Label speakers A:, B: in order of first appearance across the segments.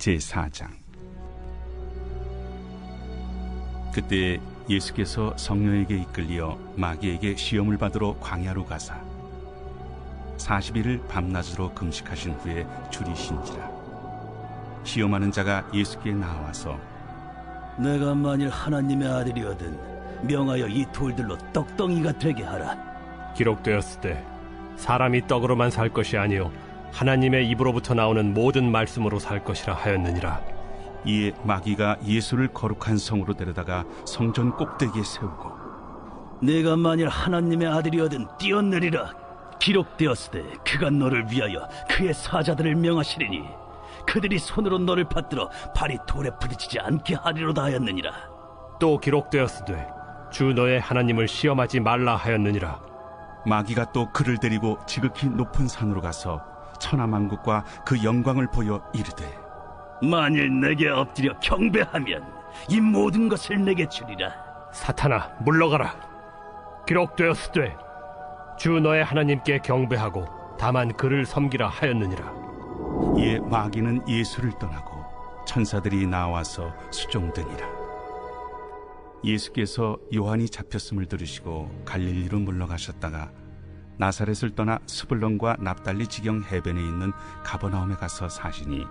A: 제4장. 그때 예수께서 성령에게 이끌려 마귀에게 시험을 받으러 광야로 가사 40일을 밤낮으로 금식하신 후에 줄이신지라. 시험하는 자가 예수께 나와서
B: 내가 만일 하나님의 아들이거든 명하여 이 돌들로 떡덩이가 되게 하라.
C: 기록되었을 때 사람이 떡으로만 살 것이 아니요 하나님의 입으로부터 나오는 모든 말씀으로 살 것이라 하였느니라.
A: 이에 마귀가 예수를 거룩한 성으로 데려다가 성전 꼭대기에 세우고
B: 내가 만일 하나님의 아들이거든 뛰어내리라. 기록되었을 때 그가 너를 위하여 그의 사자들을 명하시리니 그들이 손으로 너를 받들어 발이 돌에 부딪히지 않게 하리로다 하였느니라.
C: 또 기록되었을 때 주 너의 하나님을 시험하지 말라 하였느니라.
A: 마귀가 또 그를 데리고 지극히 높은 산으로 가서 천하만국과 그 영광을 보여 이르되
B: 만일 내게 엎드려 경배하면 이 모든 것을 내게 주리라.
C: 사탄아 물러가라. 기록되었을 때 주 너의 하나님께 경배하고 다만 그를 섬기라 하였느니라.
A: 이에 마귀는 예수를 떠나고 천사들이 나와서 수종드니라. 예수께서 요한이 잡혔음을 들으시고 갈릴리로 물러가셨다가 나사렛을 떠나 스불론과 납달리 지경 해변에 있는 가버나움에 가서 사시니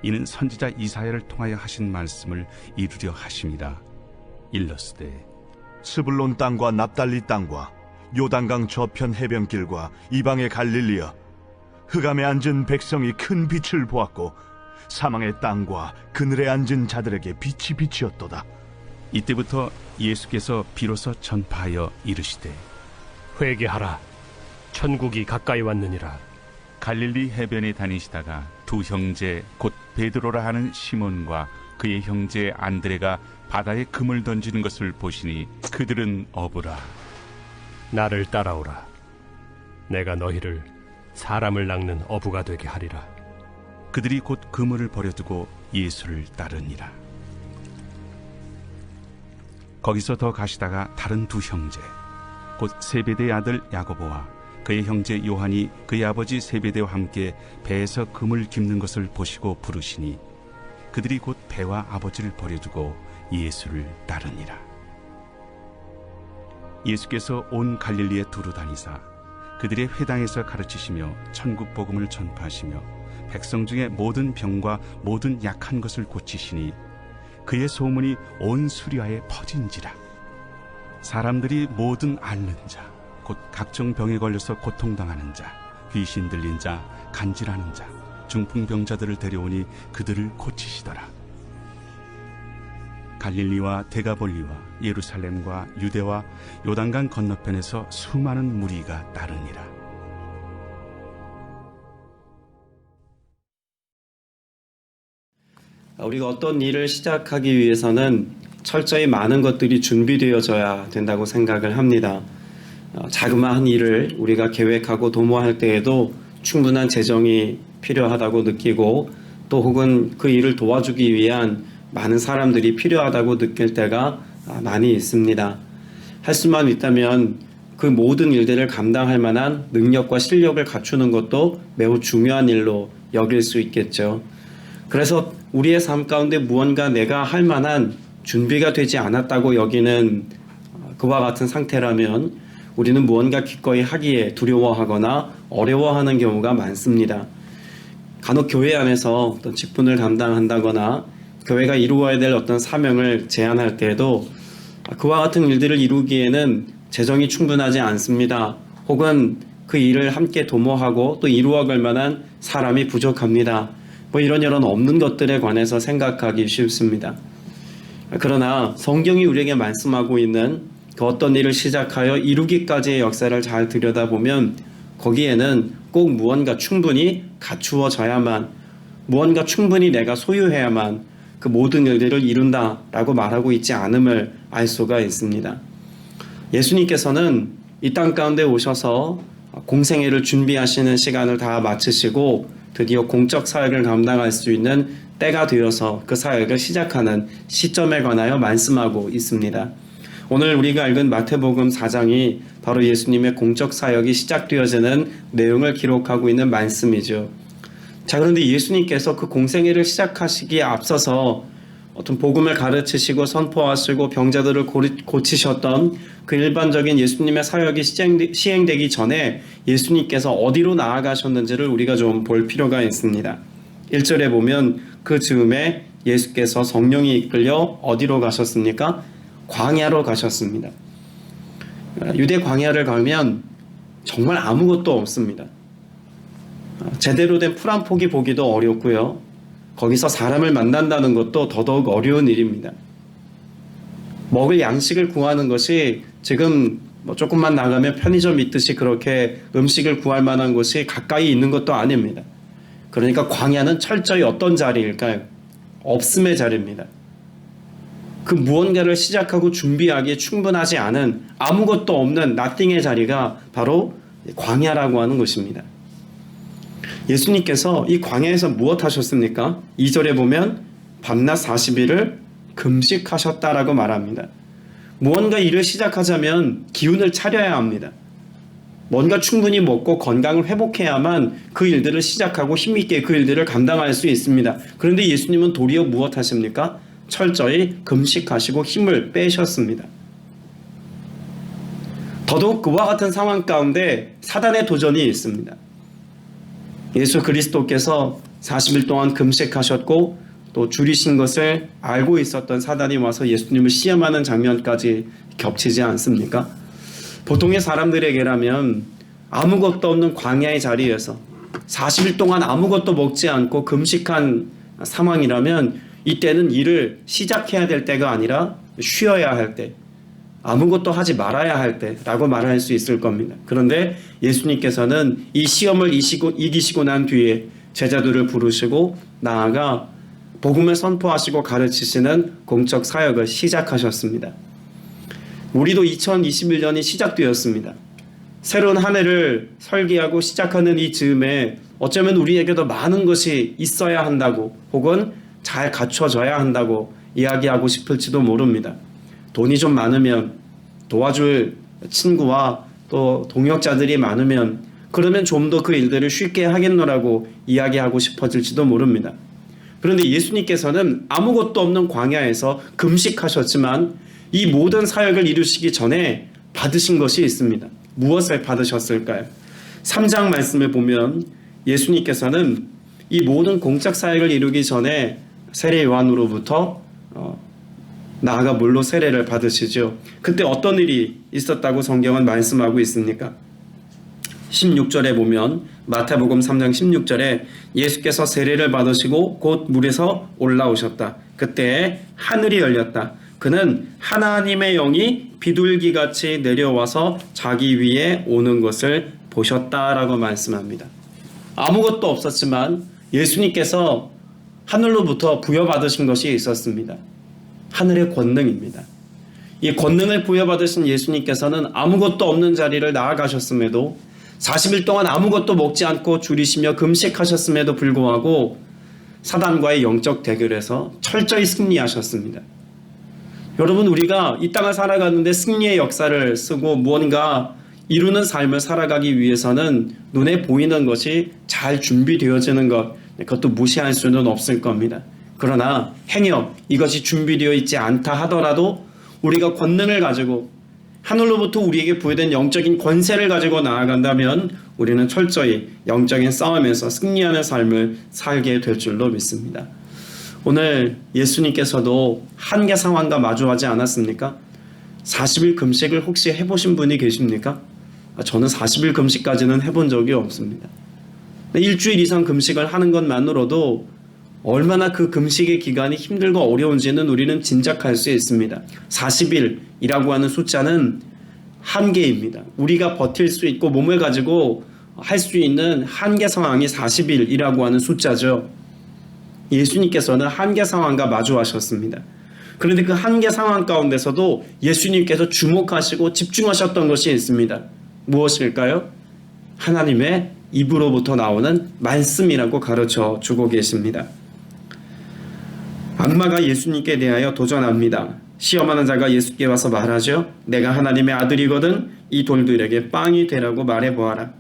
A: 이는 선지자 이사야를 통하여 하신 말씀을 이루려 하심이라. 일렀으되
D: 스불론 땅과 납달리 땅과 요단강 저편 해변길과 이방의 갈릴리여, 흑암에 앉은 백성이 큰 빛을 보았고 사망의 땅과 그늘에 앉은 자들에게 빛이 비치었도다.
A: 이때부터 예수께서 비로소 전파하여 이르시되
C: 회개하라. 천국이 가까이 왔느니라.
A: 갈릴리 해변에 다니시다가 두 형제 곧 베드로라 하는 시몬과 그의 형제 안드레가 바다에 금을 던지는 것을 보시니 그들은 어부라.
C: 나를 따라오라. 내가 너희를 사람을 낚는 어부가 되게 하리라.
A: 그들이 곧 그물을 버려두고 예수를 따르니라. 거기서 더 가시다가 다른 두 형제 곧 세베대의 아들 야고보와 그의 형제 요한이 그의 아버지 세베대와 함께 배에서 금을 깁는 것을 보시고 부르시니 그들이 곧 배와 아버지를 버려두고 예수를 따르니라. 예수께서 온 갈릴리에 두루 다니사 그들의 회당에서 가르치시며 천국 복음을 전파하시며 백성 중에 모든 병과 모든 약한 것을 고치시니 그의 소문이 온 수리아에 퍼진지라. 사람들이 모든 앓는 자 곧 각종 병에 걸려서 고통당하는 자, 귀신 들린 자, 간질하는 자, 중풍병자들을 데려오니 그들을 고치시더라. 갈릴리와 데가볼리와 예루살렘과 유대와 요단강 건너편에서 수많은 무리가 따르니라.
E: 우리가 어떤 일을 시작하기 위해서는 철저히 많은 것들이 준비되어져야 된다고 생각을 합니다. 자그마한 일을 우리가 계획하고 도모할 때에도 충분한 재정이 필요하다고 느끼고 또 혹은 그 일을 도와주기 위한 많은 사람들이 필요하다고 느낄 때가 많이 있습니다. 할 수만 있다면 그 모든 일들을 감당할 만한 능력과 실력을 갖추는 것도 매우 중요한 일로 여길 수 있겠죠. 그래서 우리의 삶 가운데 무언가 내가 할 만한 준비가 되지 않았다고 여기는 그와 같은 상태라면 우리는 무언가 기꺼이 하기에 두려워하거나 어려워하는 경우가 많습니다. 간혹 교회 안에서 어떤 직분을 담당한다거나 교회가 이루어야 될 어떤 사명을 제안할 때에도 그와 같은 일들을 이루기에는 재정이 충분하지 않습니다. 혹은 그 일을 함께 도모하고 또 이루어갈 만한 사람이 부족합니다. 이런 없는 것들에 관해서 생각하기 쉽습니다. 그러나 성경이 우리에게 말씀하고 있는 그 어떤 일을 시작하여 이루기까지의 역사를 잘 들여다보면 거기에는 꼭 무언가 충분히 갖추어져야만, 무언가 충분히 내가 소유해야만 그 모든 일들을 이룬다라고 말하고 있지 않음을 알 수가 있습니다. 예수님께서는 이 땅 가운데 오셔서 공생애를 준비하시는 시간을 다 마치시고 드디어 공적 사역을 감당할 수 있는 때가 되어서 그 사역을 시작하는 시점에 관하여 말씀하고 있습니다. 오늘 우리가 읽은 마태복음 4장이 바로 예수님의 공적 사역이 시작되어지는 내용을 기록하고 있는 말씀이죠. 자, 그런데 예수님께서 그 공생애를 시작하시기에 앞서서 어떤 복음을 가르치시고 선포하시고 병자들을 고치셨던 그 일반적인 예수님의 사역이 시행되기 전에 예수님께서 어디로 나아가셨는지를 우리가 좀 볼 필요가 있습니다. 1절에 보면 그 즈음에 예수께서 성령이 이끌려 어디로 가셨습니까? 광야로 가셨습니다. 유대 광야를 가면 정말 아무것도 없습니다. 제대로 된 풀 한 포기 보기도 어렵고요. 거기서 사람을 만난다는 것도 더더욱 어려운 일입니다. 먹을 양식을 구하는 것이 지금 조금만 나가면 편의점 있듯이 그렇게 음식을 구할 만한 곳이 가까이 있는 것도 아닙니다. 그러니까 광야는 철저히 어떤 자리일까요? 없음의 자리입니다. 그 무언가를 시작하고 준비하기에 충분하지 않은 아무것도 없는 nothing의 자리가 바로 광야라고 하는 곳입니다. 예수님께서 이 광야에서 무엇 하셨습니까? 2절에 보면 밤낮 40일을 금식하셨다라고 말합니다. 무언가 일을 시작하자면 기운을 차려야 합니다. 뭔가 충분히 먹고 건강을 회복해야만 그 일들을 시작하고 힘있게 그 일들을 감당할 수 있습니다. 그런데 예수님은 도리어 무엇 하십니까? 철저히 금식하시고 힘을 빼셨습니다. 더더욱 그와 같은 상황 가운데 사단의 도전이 있습니다. 예수 그리스도께서 40일 동안 금식하셨고 또 줄이신 것을 알고 있었던 사단이 와서 예수님을 시험하는 장면까지 겹치지 않습니까? 보통의 사람들에게라면 아무것도 없는 광야의 자리에서 40일 동안 아무것도 먹지 않고 금식한 상황이라면 이때는 일을 시작해야 될 때가 아니라 쉬어야 할 때, 아무것도 하지 말아야 할 때라고 말할 수 있을 겁니다. 그런데 예수님께서는 이 시험을 이기시고 난 뒤에 제자들을 부르시고 나아가 복음을 선포하시고 가르치시는 공적 사역을 시작하셨습니다. 우리도 2021년이 시작되었습니다. 새로운 한 해를 설계하고 시작하는 이 즈음에 어쩌면 우리에게도 많은 것이 있어야 한다고 혹은 잘 갖춰져야 한다고 이야기하고 싶을지도 모릅니다. 돈이 좀 많으면 도와줄 친구와 또 동역자들이 많으면 그러면 좀 더 그 일들을 쉽게 하겠노라고 이야기하고 싶어질지도 모릅니다. 그런데 예수님께서는 아무것도 없는 광야에서 금식하셨지만 이 모든 사역을 이루시기 전에 받으신 것이 있습니다. 무엇을 받으셨을까요? 3장 말씀을 보면 예수님께서는 이 모든 공적 사역을 이루기 전에 세례 요한으로부터 나아가 물로 세례를 받으시죠. 그때 어떤 일이 있었다고 성경은 말씀하고 있습니까? 16절에 보면 마태복음 3장 16절에 예수께서 세례를 받으시고 곧 물에서 올라오셨다. 그때 하늘이 열렸다. 그는 하나님의 영이 비둘기같이 내려와서 자기 위에 오는 것을 보셨다라고 말씀합니다. 아무것도 없었지만 예수님께서 하늘로부터 부여받으신 것이 있었습니다. 하늘의 권능입니다. 이 권능을 부여받으신 예수님께서는 아무것도 없는 자리를 나아가셨음에도 40일 동안 아무것도 먹지 않고 줄이시며 금식하셨음에도 불구하고 사단과의 영적 대결에서 철저히 승리하셨습니다. 여러분, 우리가 이 땅을 살아가는데 승리의 역사를 쓰고 무언가 이루는 삶을 살아가기 위해서는 눈에 보이는 것이 잘 준비되어지는 것, 그것도 무시할 수는 없을 겁니다. 그러나 행여 이것이 준비되어 있지 않다 하더라도 우리가 권능을 가지고 하늘로부터 우리에게 부여된 영적인 권세를 가지고 나아간다면 우리는 철저히 영적인 싸움에서 승리하는 삶을 살게 될 줄로 믿습니다. 오늘 예수님께서도 한계 상황과 마주하지 않았습니까? 40일 금식을 혹시 해보신 분이 계십니까? 저는 40일 금식까지는 해본 적이 없습니다. 일주일 이상 금식을 하는 것만으로도 얼마나 그 금식의 기간이 힘들고 어려운지는 우리는 짐작할 수 있습니다. 40일이라고 하는 숫자는 한계입니다. 우리가 버틸 수 있고 몸을 가지고 할 수 있는 한계 상황이 40일이라고 하는 숫자죠. 예수님께서는 한계 상황과 마주하셨습니다. 그런데 그 한계 상황 가운데서도 예수님께서 주목하시고 집중하셨던 것이 있습니다. 무엇일까요? 하나님의 입으로부터 나오는 말씀이라고 가르쳐 주고 계십니다. 악마가 예수님께 대하여 도전합니다. 시험하는 자가 예수께 와서 말하죠. 내가 하나님의 아들이거든 이 돌들에게 빵이 되라고 말해보아라.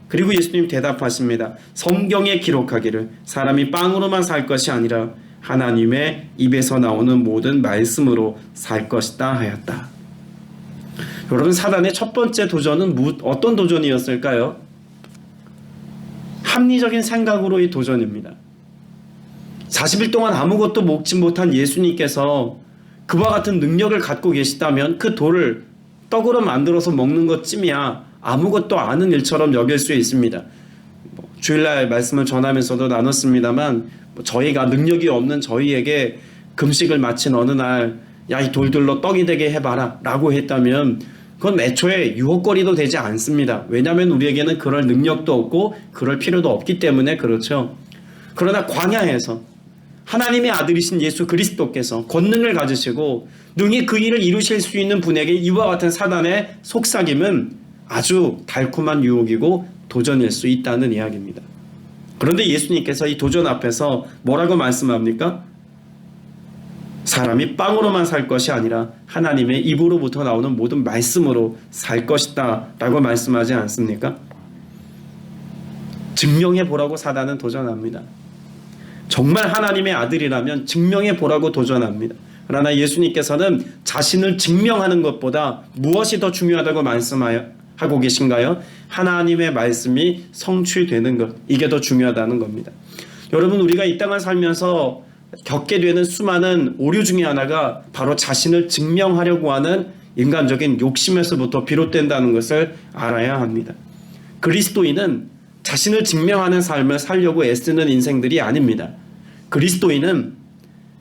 E: 그리고 예수님 대답하십니다. 성경에 기록하기를 사람이 빵으로만 살 것이 아니라 하나님의 입에서 나오는 모든 말씀으로 살 것이다 하였다. 여러분, 사단의 첫 번째 도전은 어떤 도전이었을까요? 합리적인 생각으로의 도전입니다. 40일 동안 아무것도 먹지 못한 예수님께서 그와 같은 능력을 갖고 계시다면 그 돌을 떡으로 만들어서 먹는 것쯤이야 아무것도 아는 일처럼 여길 수 있습니다. 주일날 말씀을 전하면서도 나눴습니다만 저희가 능력이 없는 저희에게 금식을 마친 어느 날 야, 이 돌들로 떡이 되게 해봐라 라고 했다면 그건 애초에 유혹거리도 되지 않습니다. 왜냐하면 우리에게는 그럴 능력도 없고 그럴 필요도 없기 때문에 그렇죠. 그러나 광야에서 하나님의 아들이신 예수 그리스도께서 권능을 가지시고 능히 그 일을 이루실 수 있는 분에게 이와 같은 사단의 속삭임은 아주 달콤한 유혹이고 도전일 수 있다는 이야기입니다. 그런데 예수님께서 이 도전 앞에서 뭐라고 말씀합니까? 사람이 빵으로만 살 것이 아니라 하나님의 입으로부터 나오는 모든 말씀으로 살 것이다 라고 말씀하지 않습니까? 증명해 보라고 사단은 도전합니다. 정말 하나님의 아들이라면 증명해 보라고 도전합니다. 그러나 예수님께서는 자신을 증명하는 것보다 무엇이 더 중요하다고 말씀하고 계신가요? 하나님의 말씀이 성취되는 것, 이게 더 중요하다는 겁니다. 여러분, 우리가 이 땅을 살면서 겪게 되는 수많은 오류 중에 하나가 바로 자신을 증명하려고 하는 인간적인 욕심에서부터 비롯된다는 것을 알아야 합니다. 그리스도인은 자신을 증명하는 삶을 살려고 애쓰는 인생들이 아닙니다. 그리스도인은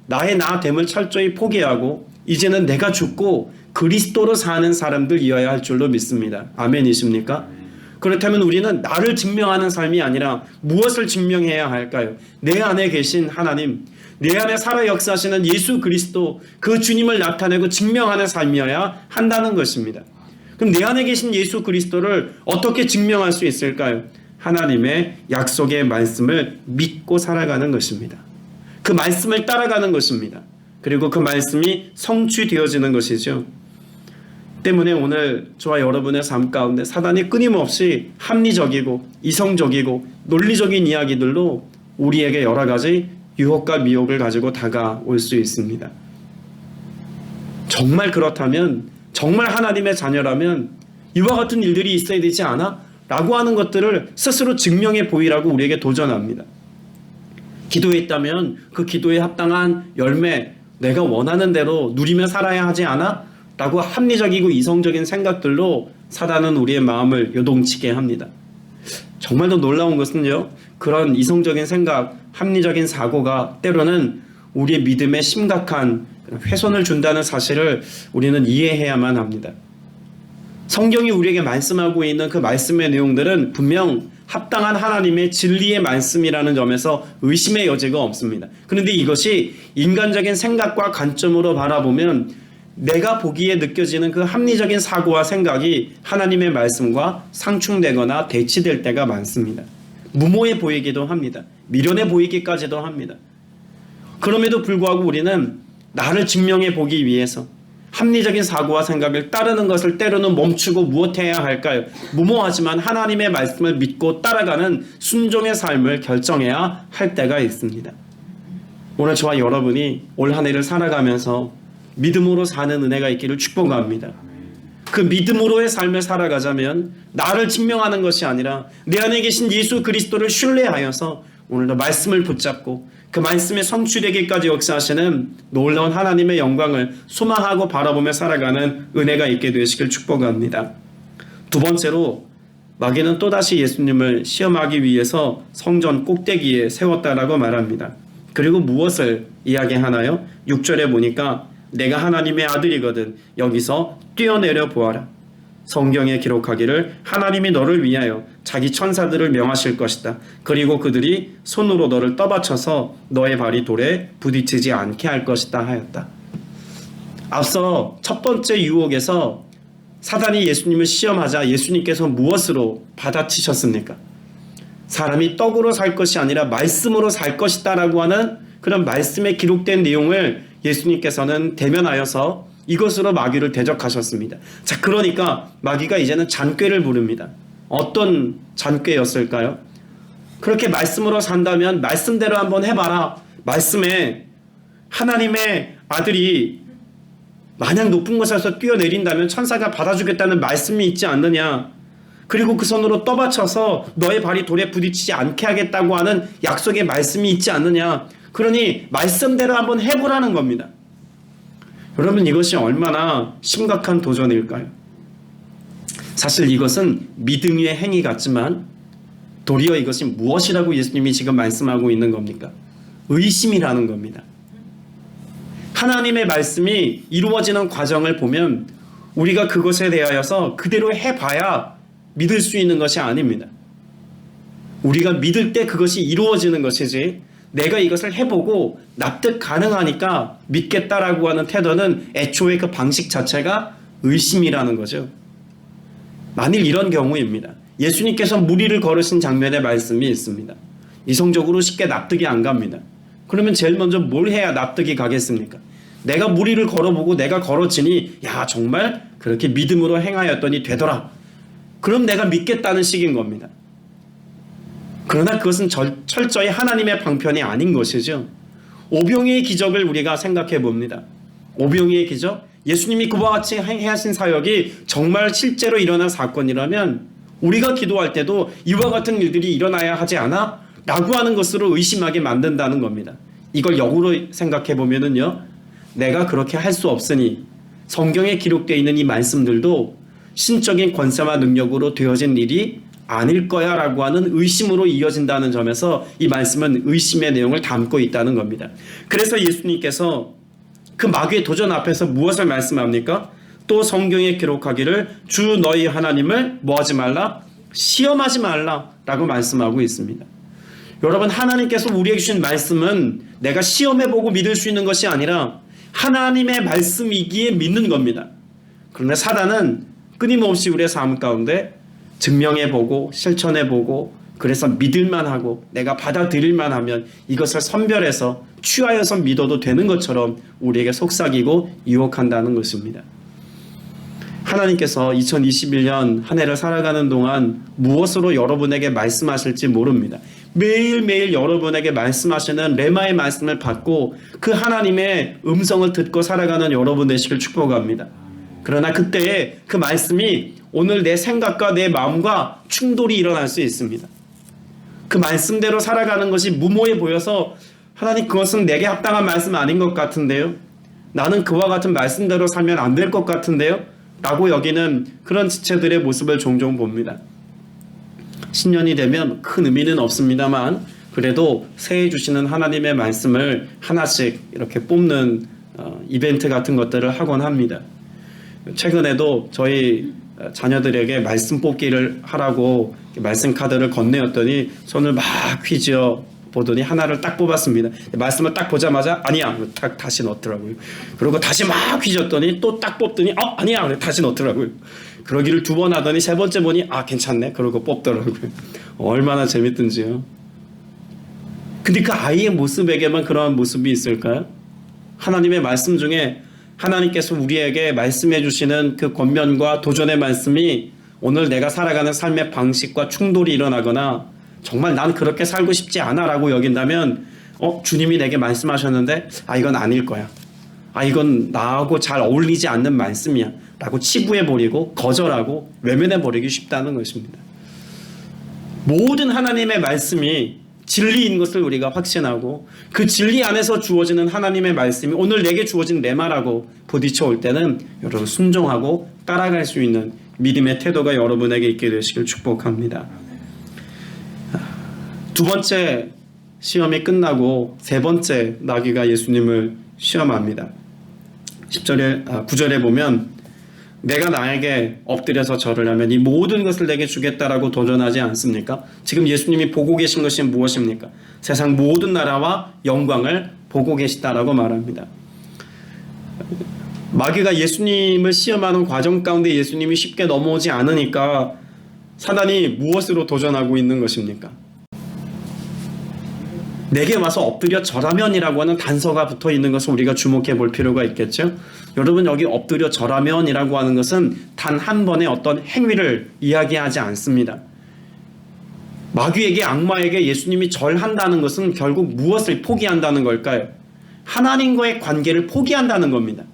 E: 나의 나됨을 철저히 포기하고 이제는 내가 죽고 그리스도로 사는 사람들이어야 할 줄로 믿습니다. 아멘이십니까? 그렇다면 우리는 나를 증명하는 삶이 아니라 무엇을 증명해야 할까요? 내 안에 계신 하나님, 내 안에 살아 역사하시는 예수 그리스도, 그 주님을 나타내고 증명하는 삶이어야 한다는 것입니다. 그럼 내 안에 계신 예수 그리스도를 어떻게 증명할 수 있을까요? 하나님의 약속의 말씀을 믿고 살아가는 것입니다. 그 말씀을 따라가는 것입니다. 그리고 그 말씀이 성취되어지는 것이죠. 때문에 오늘 저와 여러분의 삶 가운데 사단이 끊임없이 합리적이고 이성적이고 논리적인 이야기들로 우리에게 여러 가지 유혹과 미혹을 가지고 다가올 수 있습니다. 정말 그렇다면, 정말 하나님의 자녀라면 이와 같은 일들이 있어야 되지 않아? 라고 하는 것들을 스스로 증명해 보이라고 우리에게 도전합니다. 기도했다면 그 기도에 합당한 열매, 내가 원하는 대로 누리며 살아야 하지 않아? 라고 합리적이고 이성적인 생각들로 사단은 우리의 마음을 요동치게 합니다. 정말 더 놀라운 것은요, 그런 이성적인 생각, 합리적인 사고가 때로는 우리의 믿음에 심각한 훼손을 준다는 사실을 우리는 이해해야만 합니다. 성경이 우리에게 말씀하고 있는 그 말씀의 내용들은 분명 합당한 하나님의 진리의 말씀이라는 점에서 의심의 여지가 없습니다. 그런데 이것이 인간적인 생각과 관점으로 바라보면 내가 보기에 느껴지는 그 합리적인 사고와 생각이 하나님의 말씀과 상충되거나 대치될 때가 많습니다. 무모해 보이기도 합니다. 미련해 보이기까지도 합니다. 그럼에도 불구하고 우리는 나를 증명해 보기 위해서 합리적인 사고와 생각을 따르는 것을 때로는 멈추고 무엇해야 할까요? 무모하지만 하나님의 말씀을 믿고 따라가는 순종의 삶을 결정해야 할 때가 있습니다. 오늘 저와 여러분이 올 한 해를 살아가면서 믿음으로 사는 은혜가 있기를 축복합니다. 그 믿음으로의 삶을 살아가자면 나를 증명하는 것이 아니라 내 안에 계신 예수 그리스도를 신뢰하여서 오늘도 말씀을 붙잡고 그 말씀의 성취되기까지 역사하시는 놀라운 하나님의 영광을 소망하고 바라보며 살아가는 은혜가 있게 되시길 축복합니다. 두 번째로 마귀는 또다시 예수님을 시험하기 위해서 성전 꼭대기에 세웠다라고 말합니다. 그리고 무엇을 이야기하나요? 6절에 보니까 내가 하나님의 아들이거든 여기서 뛰어내려 보아라. 성경에 기록하기를 하나님이 너를 위하여 자기 천사들을 명하실 것이다. 그리고 그들이 손으로 너를 떠받쳐서 너의 발이 돌에 부딪히지 않게 할 것이다 하였다. 앞서 첫 번째 유혹에서 사단이 예수님을 시험하자 예수님께서 무엇으로 받아치셨습니까? 사람이 떡으로 살 것이 아니라 말씀으로 살 것이다 라고 하는 그런 말씀에 기록된 내용을 예수님께서는 대면하여서 이것으로 마귀를 대적하셨습니다. 자, 그러니까 마귀가 이제는 잔꾀를 부릅니다. 어떤 잔꾀였을까요? 그렇게 말씀으로 산다면 말씀대로 한번 해봐라. 말씀에 하나님의 아들이 만약 높은 곳에서 뛰어내린다면 천사가 받아주겠다는 말씀이 있지 않느냐. 그리고 그 손으로 떠받쳐서 너의 발이 돌에 부딪히지 않게 하겠다고 하는 약속의 말씀이 있지 않느냐. 그러니 말씀대로 한번 해보라는 겁니다. 여러분, 이것이 얼마나 심각한 도전일까요? 사실 이것은 믿음의 행위 같지만 도리어 이것이 무엇이라고 예수님이 지금 말씀하고 있는 겁니까? 의심이라는 겁니다. 하나님의 말씀이 이루어지는 과정을 보면 우리가 그것에 대하여서 그대로 해봐야 믿을 수 있는 것이 아닙니다. 우리가 믿을 때 그것이 이루어지는 것이지, 내가 이것을 해보고 납득 가능하니까 믿겠다라고 하는 태도는 애초에 그 방식 자체가 의심이라는 거죠. 만일 이런 경우입니다. 예수님께서 무리를 걸으신 장면의 말씀이 있습니다. 이성적으로 쉽게 납득이 안 갑니다. 그러면 제일 먼저 뭘 해야 납득이 가겠습니까? 내가 무리를 걸어보고 내가 걸어지니 야, 정말 그렇게 믿음으로 행하였더니 되더라. 그럼 내가 믿겠다는 식인 겁니다. 그러나 그것은 철저히 하나님의 방편이 아닌 것이죠. 오병이의 기적을 우리가 생각해 봅니다. 오병이의 기적, 예수님이 그와 같이 행하신 사역이 정말 실제로 일어난 사건이라면 우리가 기도할 때도 이와 같은 일들이 일어나야 하지 않아? 라고 하는 것으로 의심하게 만든다는 겁니다. 이걸 역으로 생각해 보면은요, 내가 그렇게 할 수 없으니 성경에 기록되어 있는 이 말씀들도 신적인 권세와 능력으로 되어진 일이 아닐 거야 라고 하는 의심으로 이어진다는 점에서 이 말씀은 의심의 내용을 담고 있다는 겁니다. 그래서 예수님께서 그 마귀의 도전 앞에서 무엇을 말씀합니까? 또 성경에 기록하기를 주 너희 하나님을 뭐하지 말라? 시험하지 말라 라고 말씀하고 있습니다. 여러분, 하나님께서 우리에게 주신 말씀은 내가 시험해보고 믿을 수 있는 것이 아니라 하나님의 말씀이기에 믿는 겁니다. 그러나 사단은 끊임없이 우리의 삶 가운데 증명해보고 실천해보고 그래서 믿을만 하고 내가 받아들일만 하면 이것을 선별해서 취하여서 믿어도 되는 것처럼 우리에게 속삭이고 유혹한다는 것입니다. 하나님께서 2021년 한 해를 살아가는 동안 무엇으로 여러분에게 말씀하실지 모릅니다. 매일매일 여러분에게 말씀하시는 레마의 말씀을 받고 그 하나님의 음성을 듣고 살아가는 여러분 되시길 축복합니다. 그러나 그때에 그 말씀이 오늘 내 생각과 내 마음과 충돌이 일어날 수 있습니다. 그 말씀대로 살아가는 것이 무모해 보여서 하나님, 그것은 내게 합당한 말씀 아닌 것 같은데요. 나는 그와 같은 말씀대로 살면 안 될 것 같은데요. 라고 여기는 그런 지체들의 모습을 종종 봅니다. 신년이 되면 큰 의미는 없습니다만 그래도 새해 주시는 하나님의 말씀을 하나씩 이렇게 뽑는 이벤트 같은 것들을 하곤 합니다. 최근에도 저희 자녀들에게 말씀 뽑기를 하라고 말씀 카드를 건네었더니 손을 막 휘저어 보더니 하나를 딱 뽑았습니다. 말씀을 딱 보자마자 아니야, 다시 넣더라고요. 그리고 다시 막 휘저었더니 또 딱 뽑더니 아니야, 다시 넣더라고요. 그러기를 2번 하더니 3번째 보니 괜찮네, 그러고 뽑더라고요. 얼마나 재밌든지요. 근데 그 아이의 모습에게만 그러한 모습이 있을까요? 하나님의 말씀 중에 하나님께서 우리에게 말씀해 주시는 그 권면과 도전의 말씀이 오늘 내가 살아가는 삶의 방식과 충돌이 일어나거나 정말 난 그렇게 살고 싶지 않아 라고 여긴다면 주님이 내게 말씀하셨는데 이건 아닐 거야. 이건 나하고 잘 어울리지 않는 말씀이야 라고 치부해버리고 거절하고 외면해버리기 쉽다는 것입니다. 모든 하나님의 말씀이 진리인 것을 우리가 확신하고 그 진리 안에서 주어지는 하나님의 말씀이 오늘 내게 주어진 레마라고 부딪혀 올 때는 여러분 순종하고 따라갈 수 있는 믿음의 태도가 여러분에게 있게 되시길 축복합니다. 2번째 시험이 끝나고 3번째 나귀가 예수님을 시험합니다. 9절에 보면 내가 나에게 엎드려서 절을 하면 이 모든 것을 내게 주겠다라고 도전하지 않습니까? 지금 예수님이 보고 계신 것이 무엇입니까? 세상 모든 나라와 영광을 보고 계시다라고 말합니다. 마귀가 예수님을 시험하는 과정 가운데 예수님이 쉽게 넘어오지 않으니까 사단이 무엇으로 도전하고 있는 것입니까? 내게 와서 엎드려 절하면이라고 하는 단서가 붙어 있는 것을 우리가 주목해 볼 필요가 있겠죠. 여러분, 여기 엎드려 절하면이라고 하는 것은 단 한 번의 어떤 행위를 이야기하지 않습니다. 마귀에게, 악마에게 예수님이 절한다는 것은 결국 무엇을 포기한다는 걸까요? 하나님과의 관계를 포기한다는 겁니다.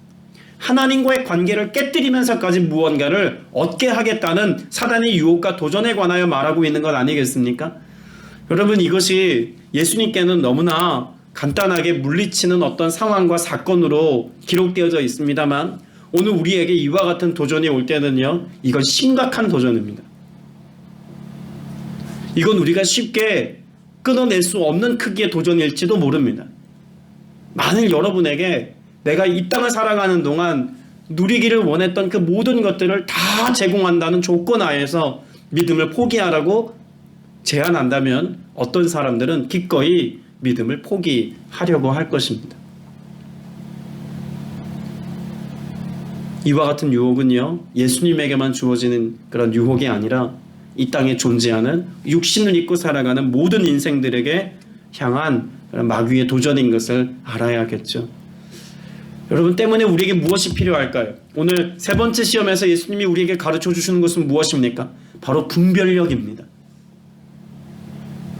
E: 하나님과의 관계를 깨뜨리면서까지 무언가를 얻게 하겠다는 사단의 유혹과 도전에 관하여 말하고 있는 것 아니겠습니까? 여러분, 이것이 예수님께는 너무나 간단하게 물리치는 어떤 상황과 사건으로 기록되어져 있습니다만, 오늘 우리에게 이와 같은 도전이 올 때는요, 이건 심각한 도전입니다. 이건 우리가 쉽게 끊어낼 수 없는 크기의 도전일지도 모릅니다. 만일 여러분에게 내가 이 땅을 살아가는 동안 누리기를 원했던 그 모든 것들을 다 제공한다는 조건 하에서 믿음을 포기하라고 제안한다면 어떤 사람들은 기꺼이 믿음을 포기하려고 할 것입니다. 이와 같은 유혹은요, 예수님에게만 주어지는 그런 유혹이 아니라 이 땅에 존재하는 육신을 입고 살아가는 모든 인생들에게 향한 그런 마귀의 도전인 것을 알아야겠죠. 여러분, 때문에 우리에게 무엇이 필요할까요? 오늘 세 번째 시험에서 예수님이 우리에게 가르쳐 주시는 것은 무엇입니까? 바로 분별력입니다.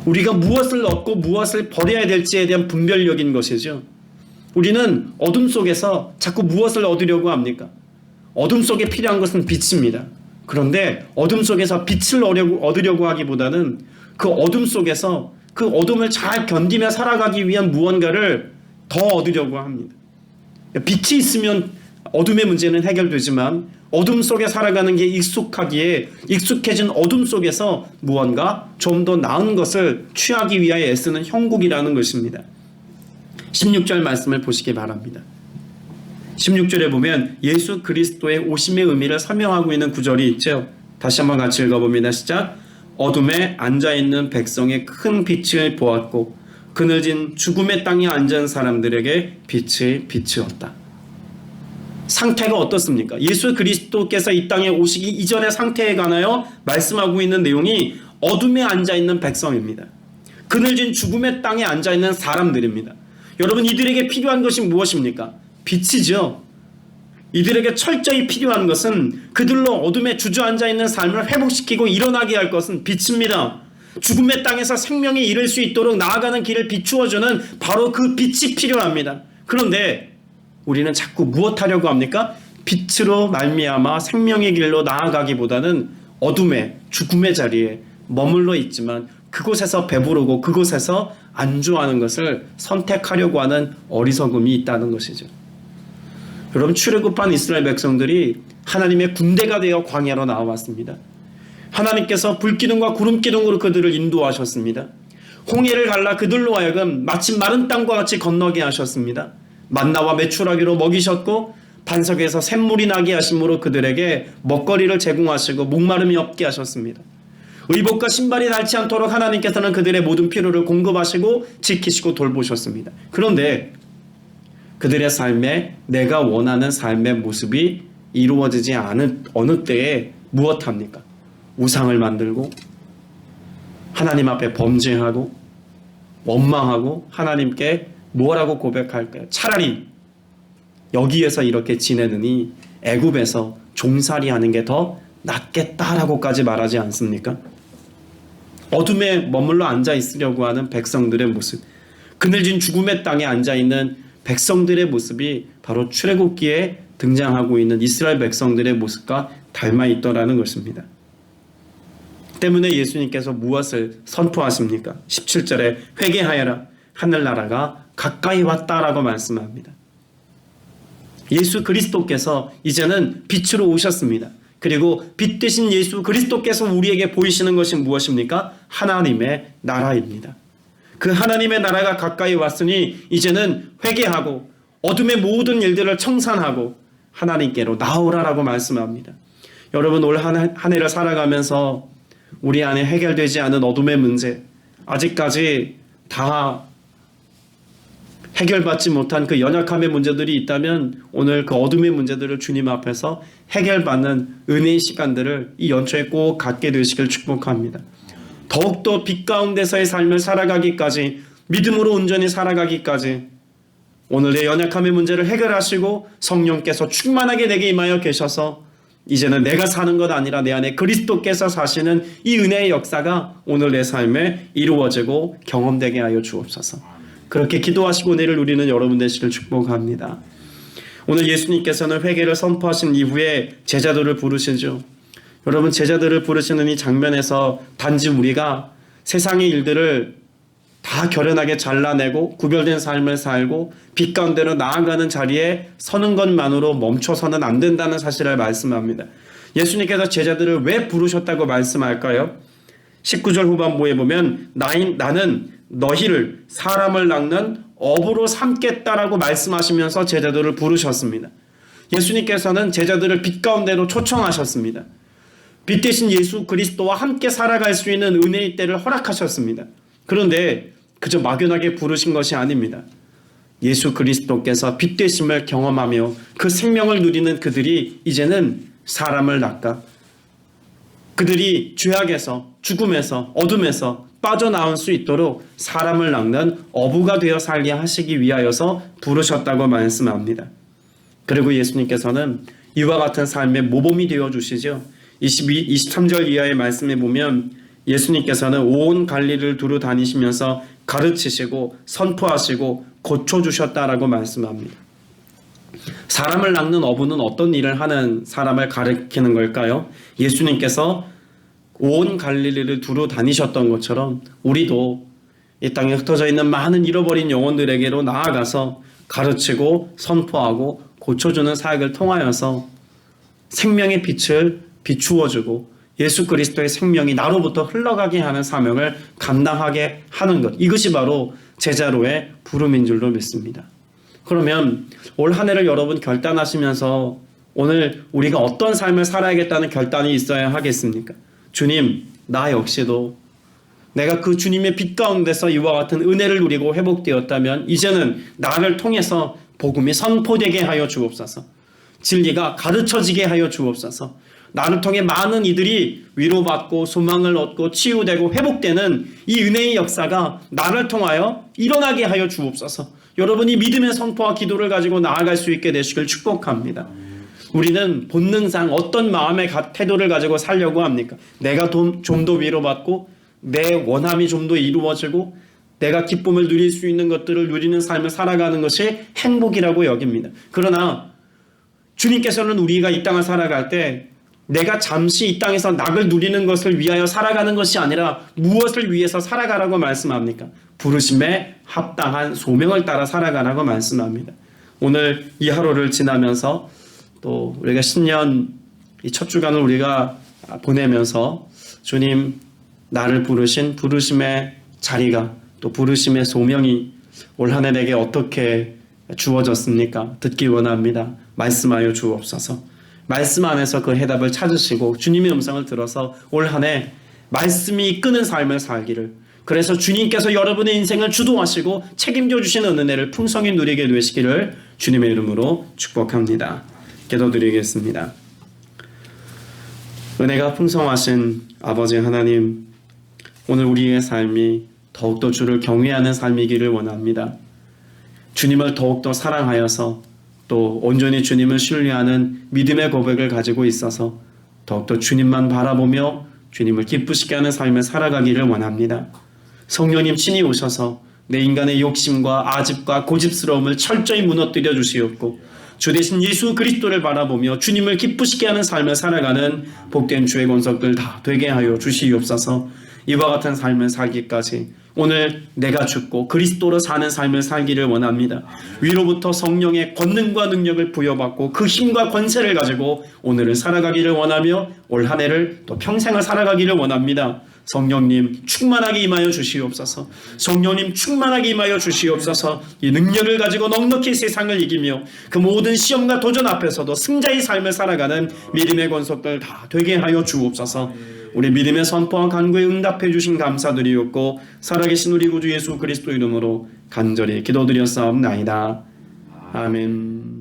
E: 우리가 무엇을 얻고 무엇을 버려야 될지에 대한 분별력인 것이죠. 우리는 어둠 속에서 자꾸 무엇을 얻으려고 합니까? 어둠 속에 필요한 것은 빛입니다. 그런데 어둠 속에서 빛을 얻으려고 하기보다는 그 어둠 속에서 그 어둠을 잘 견디며 살아가기 위한 무언가를 더 얻으려고 합니다. 빛이 있으면 어둠의 문제는 해결되지만 어둠 속에 살아가는 게 익숙하기에 익숙해진 어둠 속에서 무언가 좀 더 나은 것을 취하기 위하여 애쓰는 형국이라는 것입니다. 16절 말씀을 보시기 바랍니다. 16절에 보면 예수 그리스도의 오심의 의미를 설명하고 있는 구절이 있죠. 다시 한번 같이 읽어봅니다. 시작. 어둠에 앉아있는 백성의 큰 빛을 보았고 그늘진 죽음의 땅에 앉은 사람들에게 빛을 비추었다. 상태가 어떻습니까? 예수 그리스도께서 이 땅에 오시기 이전의 상태에 관하여 말씀하고 있는 내용이 어둠에 앉아있는 백성입니다. 그늘진 죽음의 땅에 앉아있는 사람들입니다. 여러분, 이들에게 필요한 것이 무엇입니까? 빛이죠. 이들에게 철저히 필요한 것은 그들로 어둠에 주저앉아 있는 삶을 회복시키고 일어나게 할 것은 빛입니다. 죽음의 땅에서 생명에 이를 수 있도록 나아가는 길을 비추어주는 바로 그 빛이 필요합니다. 그런데 우리는 자꾸 무엇하려고 합니까? 빛으로 말미암아 생명의 길로 나아가기보다는 어둠의 죽음의 자리에 머물러 있지만 그곳에서 배부르고 그곳에서 안주하는 것을 선택하려고 하는 어리석음이 있다는 것이죠. 여러분, 출애굽한 이스라엘 백성들이 하나님의 군대가 되어 광야로 나와왔습니다. 하나님께서 불기둥과 구름기둥으로 그들을 인도하셨습니다. 홍해를 갈라 그들로 하여금 마치 마른 땅과 같이 건너게 하셨습니다. 만나와 메추라기로 먹이셨고 반석에서 샘물이 나게 하심으로 그들에게 먹거리를 제공하시고 목마름이 없게 하셨습니다. 의복과 신발이 닳지 않도록 하나님께서는 그들의 모든 필요를 공급하시고 지키시고 돌보셨습니다. 그런데 그들의 삶에 내가 원하는 삶의 모습이 이루어지지 않은 어느 때에 무엇합니까? 우상을 만들고 하나님 앞에 범죄하고 원망하고 하나님께 뭐라고 고백할까요? 차라리 여기에서 이렇게 지내느니 애굽에서 종살이 하는 게 더 낫겠다라고까지 말하지 않습니까? 어둠에 머물러 앉아 있으려고 하는 백성들의 모습, 그늘진 죽음의 땅에 앉아 있는 백성들의 모습이 바로 출애굽기에 등장하고 있는 이스라엘 백성들의 모습과 닮아 있더라는 것입니다. 때문에 예수님께서 무엇을 선포하십니까? 17절에 회개하여라, 하늘나라가 가까이 왔다라고 말씀합니다. 예수 그리스도께서 이제는 빛으로 오셨습니다. 그리고 빛 대신 예수 그리스도께서 우리에게 보이시는 것이 무엇입니까? 하나님의 나라입니다. 그 하나님의 나라가 가까이 왔으니 이제는 회개하고 어둠의 모든 일들을 청산하고 하나님께로 나오라라고 말씀합니다. 여러분, 올 한 해를 살아가면서 우리 안에 해결되지 않은 어둠의 문제, 아직까지 다 해결받지 못한 그 연약함의 문제들이 있다면 오늘 그 어둠의 문제들을 주님 앞에서 해결받는 은혜의 시간들을 이 연초에 꼭 갖게 되시길 축복합니다. 더욱더 빛 가운데서의 삶을 살아가기까지 믿음으로 온전히 살아가기까지 오늘 내 연약함의 문제를 해결하시고 성령께서 충만하게 내게 임하여 계셔서 이제는 내가 사는 것 아니라 내 안에 그리스도께서 사시는 이 은혜의 역사가 오늘 내 삶에 이루어지고 경험되게 하여 주옵소서. 그렇게 기도하시고 은혜를 누리는 여러분 되시길 축복합니다. 오늘 예수님께서는 회개를 선포하신 이후에 제자들을 부르시죠. 여러분, 제자들을 부르시는 이 장면에서 단지 우리가 세상의 일들을 다 결연하게 잘라내고 구별된 삶을 살고 빛 가운데로 나아가는 자리에 서는 것만으로 멈춰서는 안 된다는 사실을 말씀합니다. 예수님께서 제자들을 왜 부르셨다고 말씀할까요? 19절 후반부에 보면 나는 너희를 사람을 낚는 어부로 삼겠다라고 말씀하시면서 제자들을 부르셨습니다. 예수님께서는 제자들을 빛 가운데로 초청하셨습니다. 빛 대신 예수 그리스도와 함께 살아갈 수 있는 은혜의 때를 허락하셨습니다. 그런데 그저 막연하게 부르신 것이 아닙니다. 예수 그리스도께서 빛 되심을 경험하며 그 생명을 누리는 그들이 이제는 사람을 낚아 그들이 죄악에서 죽음에서 어둠에서 빠져나올 수 있도록 사람을 낚는 어부가 되어 살게 하시기 위하여서 부르셨다고 말씀합니다. 그리고 예수님께서는 이와 같은 삶의 모범이 되어 주시죠. 23절 이하의 말씀에 보면 예수님께서는 온 갈릴리를 두루 다니시면서 가르치시고 선포하시고 고쳐주셨다라고 말씀합니다. 사람을 낚는 어부는 어떤 일을 하는 사람을 가리키는 걸까요? 예수님께서 온 갈릴리를 두루 다니셨던 것처럼 우리도 이 땅에 흩어져 있는 많은 잃어버린 영혼들에게로 나아가서 가르치고 선포하고 고쳐주는 사역을 통하여서 생명의 빛을 비추어주고 예수 그리스도의 생명이 나로부터 흘러가게 하는 사명을 감당하게 하는 것, 이것이 바로 제자로의 부름인 줄로 믿습니다. 그러면 올 한 해를 여러분 결단하시면서 오늘 우리가 어떤 삶을 살아야겠다는 결단이 있어야 하겠습니까? 주님, 나 역시도 내가 그 주님의 빛 가운데서 이와 같은 은혜를 누리고 회복되었다면 이제는 나를 통해서 복음이 선포되게 하여 주옵소서. 진리가 가르쳐지게 하여 주옵소서. 나를 통해 많은 이들이 위로받고 소망을 얻고 치유되고 회복되는 이 은혜의 역사가 나를 통하여 일어나게 하여 주옵소서. 여러분이 믿음의 선포와 기도를 가지고 나아갈 수 있게 되시길 축복합니다. 우리는 본능상 어떤 마음의 태도를 가지고 살려고 합니까? 내가 좀 더 위로받고 내 원함이 좀 더 이루어지고 내가 기쁨을 누릴 수 있는 것들을 누리는 삶을 살아가는 것이 행복이라고 여깁니다. 그러나 주님께서는 우리가 이 땅을 살아갈 때 내가 잠시 이 땅에서 낙을 누리는 것을 위하여 살아가는 것이 아니라 무엇을 위해서 살아가라고 말씀합니까? 부르심에 합당한 소명을 따라 살아가라고 말씀합니다. 오늘 이 하루를 지나면서 또 우리가 신년 이 첫 주간을 우리가 보내면서 주님, 나를 부르신 부르심의 자리가 또 부르심의 소명이 올 한 해 내게 어떻게 주어졌습니까? 듣기 원합니다. 말씀하여 주옵소서. 말씀 안에서 그 해답을 찾으시고 주님의 음성을 들어서 올 한 해 말씀이 이끄는 삶을 살기를, 그래서 주님께서 여러분의 인생을 주도하시고 책임져 주시는 은혜를 풍성히 누리게 되시기를 주님의 이름으로 축복합니다. 기도드리겠습니다. 은혜가 풍성하신 아버지 하나님, 오늘 우리의 삶이 더욱더 주를 경외하는 삶이기를 원합니다. 주님을 더욱더 사랑하여서 또 온전히 주님을 신뢰하는 믿음의 고백을 가지고 있어서 더욱더 주님만 바라보며 주님을 기쁘시게 하는 삶을 살아가기를 원합니다. 성령님 친히 오셔서 내 인간의 욕심과 아집과 고집스러움을 철저히 무너뜨려 주시옵고 주 대신 예수 그리스도를 바라보며 주님을 기쁘시게 하는 삶을 살아가는 복된 주의 권속들 다 되게 하여 주시옵소서. 이와 같은 삶을 살기까지 오늘 내가 죽고 그리스도로 사는 삶을 살기를 원합니다. 위로부터 성령의 권능과 능력을 부여받고 그 힘과 권세를 가지고 오늘을 살아가기를 원하며 올 한 해를 또 평생을 살아가기를 원합니다. 성령님 충만하게 임하여 주시옵소서. 성령님 충만하게 임하여 주시옵소서. 이 능력을 가지고 넉넉히 세상을 이기며 그 모든 시험과 도전 앞에서도 승자의 삶을 살아가는 믿음의 권속들 다 되게 하여 주옵소서. 우리 믿음의 선포와 간구에 응답해 주신 감사드리옵고 살아계신 우리 구주 예수 그리스도 이름으로 간절히 기도드렸사옵나이다. 아멘.